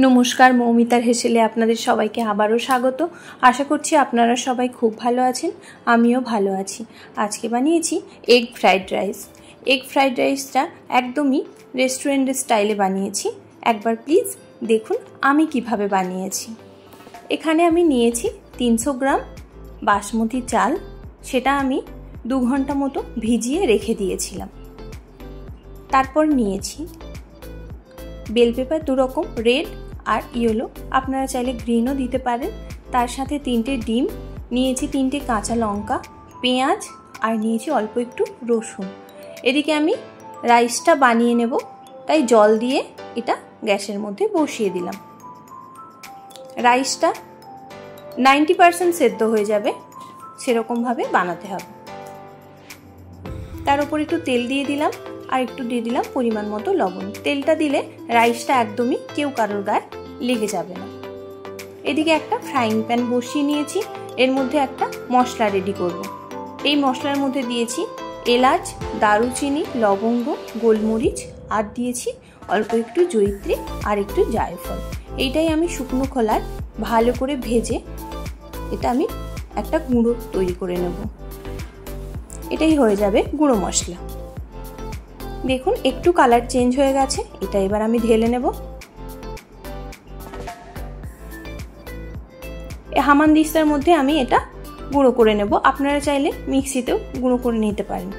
নমস্কার, মৌমিতার হেসেলে আপনাদের সবাইকে আবারও স্বাগত। আশা করছি আপনারা সবাই খুব ভালো আছেন, আমিও ভালো আছি। আজকে বানিয়েছি egg fried rice. Egg fried রাইসটা একদমই রেস্টুরেন্টের স্টাইলে বানিয়েছি। একবার প্লিজ দেখুন আমি কিভাবে বানিয়েছি। এখানে আমি নিয়েছি 300 গ্রাম বাসমতি চাল। সেটা আমি 2 ঘন্টা মতো ভিজিয়ে রেখে দিয়েছিলাম। তারপর নিয়েছি বেল পেপার 2 রকম, রেড আর ইয়েলো, আপনারা চাইলে গ্রিনও দিতে পারেন। তার সাথে 3টে ডিম নিয়েছি, 3টে কাঁচা লঙ্কা, পেঁয়াজ আর নিয়েছি অল্প একটু রসুন। এদিকে আমি রাইসটা বানিয়ে নেব, তাই জল দিয়ে এটা গ্যাসের মধ্যে বসিয়ে দিলাম। রাইসটা 90% সেদ্ধ হয়ে যাবে, সেরকমভাবে বানাতে হবে। তার উপর একটু তেল দিয়ে দিলাম আর একটু দিয়ে দিলাম পরিমাণ মতো লবণ। তেলটা দিলে রাইসটা একদমই কেউ কারোর গায়ে লেগে যাবে না। এদিকে একটা ফ্রাইং প্যান বসিয়ে নিয়েছি, এর মধ্যে একটা মশলা রেডি করব। এই মশলার মধ্যে দিয়েছি এলাচ, দারুচিনি, লবঙ্গ, গোলমরিচ আর দিয়েছি অল্প একটু জয়িত্রী আর একটু জায়ফল। এইটাই আমি শুকনো খোলায় ভালো করে ভেজে এটা আমি একটা গুঁড়ো তৈরি করে নেব। এটাই হয়ে যাবে গুঁড়ো মশলা। দেখুন একটু কালার চেঞ্জ হয়ে গেছে, এটা এবার আমি ঢেলে নেব। হামানদিস্তার মধ্যে আমি এটা গুঁড়ো করে নেব, আপনারা চাইলে মিক্সিতেও গুঁড়ো করে নিতে পারেন।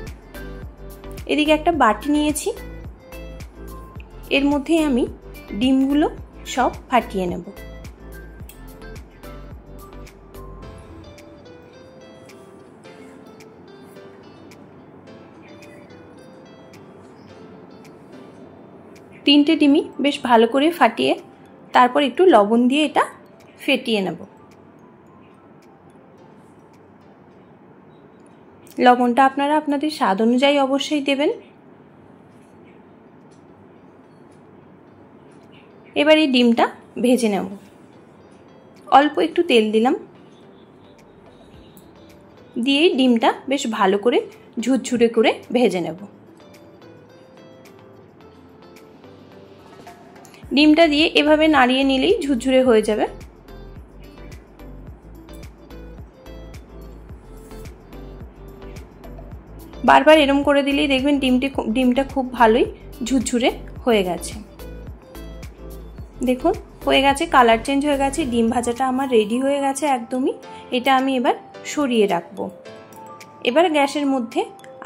এদিকে একটা বাটি নিয়েছি, এর মধ্যে আমি ডিমগুলো সব ফাটিয়ে নেব। তিনটে ডিমই বেশ ভালো করে ফাটিয়ে তারপর একটু লবণ দিয়ে এটা ফেটিয়ে নেব। লবণটা আপনারা আপনাদের স্বাদ অনুযায়ী অবশ্যই দেবেন। এবার এই ডিমটা ভেজে নেব। অল্প একটু তেল দিলাম, দিয়ে ডিমটা বেশ ভালো করে ঝুরঝুরে করে ভেজে নেব। ডিমটা দিয়ে এভাবে নাড়িয়ে নিলেই ঝুরঝুরে হয়ে যাবে। বারবার এরম করে দিলেই দেখবেন ডিমটা খুব ভালোই ঝুরঝুরে হয়ে গেছে। দেখুন হয়ে গেছে, কালার চেঞ্জ হয়ে গেছে, ডিম ভাজাটা আমার রেডি হয়ে গেছে একদমই। এটা আমি এবার সরিয়ে রাখবো। এবার গ্যাসের মধ্যে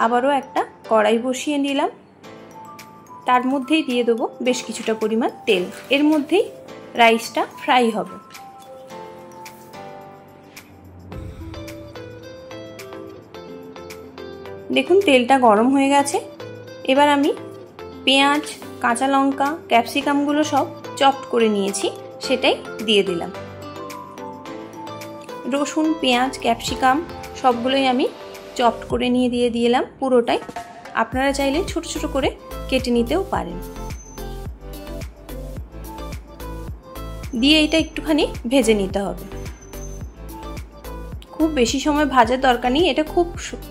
আবারও একটা কড়াই বসিয়ে নিলাম, তার মধ্যেই দিয়ে দেবো বেশ কিছুটা পরিমাণ তেল। এর মধ্যেই রাইসটা ফ্রাই হবে। দেখুন তেলটা গরম হয়ে গেছে। এবার আমি পেঁয়াজ, কাঁচা লঙ্কা, ক্যাপসিকামগুলো সব চপড করে নিয়েছি, সেটাই দিয়ে দিলাম। রসুন, পেঁয়াজ, ক্যাপসিকাম সবগুলোই আমি চপড করে নিয়ে দিয়ে দিলাম পুরোটাই। আপনারা চাইলে ছোট ছোট করে কেটে নিতেও পারেন। দিয়ে এটা একটুখানি ভেজে নিতে হবে। খুব বেশি সময় ভাজার দরকার নেই, এটা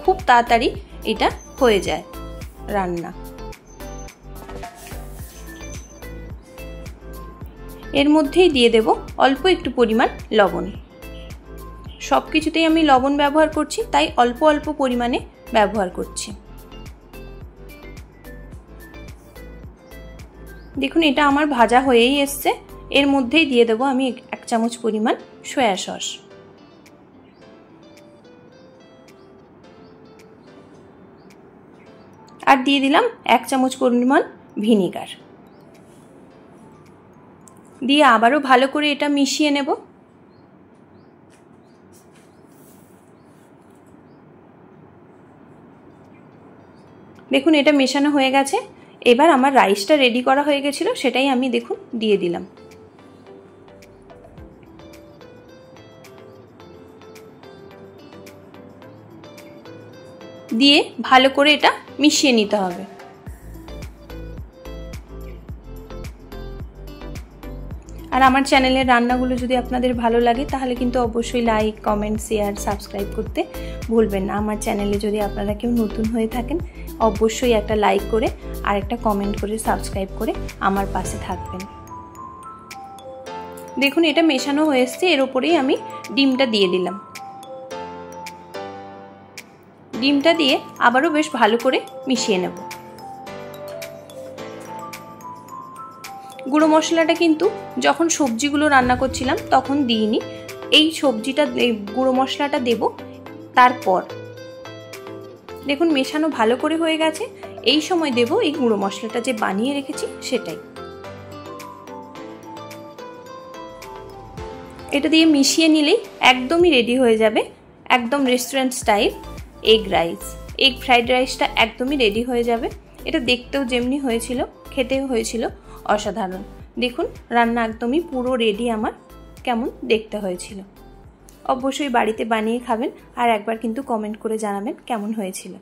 খুব তাড়াতাড়ি এটা হয়ে যায় রান্না। এর মধ্যেই দিয়ে দেব অল্প একটু পরিমাণ লবণ। সব কিছুতেই আমি লবণ ব্যবহার করছি, তাই অল্প অল্প পরিমাণে ব্যবহার করছি। দেখুন এটা আমার ভাজা হয়েই এসছে। এর মধ্যেই দিয়ে দেবো আমি 1 চামচ পরিমাণ সয়া সস। আর দিয়ে দিলাম 1 চামচ পরিমাণ ভিনিগার। দিয়ে আবারও ভালো করে এটা মিশিয়ে নেব। দেখুন এটা মেশানো হয়ে গেছে। এবার আমার রাইসটা রেডি করা হয়ে গেছিল, সেটাই আমি দেখুন দিয়ে দিলাম। দিয়ে ভালো করে এটা মিশিয়ে নিতে হবে। আর আমার চ্যানেলের রান্নাগুলো যদি আপনাদের ভালো লাগে তাহলে কিন্তু অবশ্যই লাইক, কমেন্ট, শেয়ার, সাবস্ক্রাইব করতে ভুলবেন না। আমার চ্যানেলে যদি আপনারা কেউ নতুন হয়ে থাকেন অবশ্যই একটা লাইক করে আর একটা কমেন্ট করে সাবস্ক্রাইব করে আমার পাশে থাকবেন। দেখুন এটা মেশানো হয়ে এসছে, এর উপরেই আমি ডিমটা দিয়ে দিলাম। ডিমটা দিয়ে আবারও বেশ ভালো করে মিশিয়ে নেব। গুঁড়ো মশলাটা কিন্তু যখন সবজিগুলো রান্না করছিলাম তখন দিইনি, এই সবজিটা গুঁড়ো মশলাটা দেব তারপর। দেখুন মেশানো ভালো করে হয়ে গেছে, এই সময় দেব এই গুঁড়ো মশলাটা যে বানিয়ে রেখেছি সেটাই। এটা দিয়ে মিশিয়ে নিলেই একদমই রেডি হয়ে যাবে একদম restaurant style egg rice. Egg fried রাইসটা একদমই রেডি হয়ে যাবে। এটা দেখতেও যেমনি হয়েছিল খেতেও হয়েছিল অসাধারণ। দেখুন রান্না একদমই পুরো রেডি আমার, কেমন দেখতে হয়েছিল। অবশ্যই বাড়িতে বানিয়ে খাবেন আর একবার কিন্তু কমেন্ট করে জানাবেন কেমন হয়েছিল।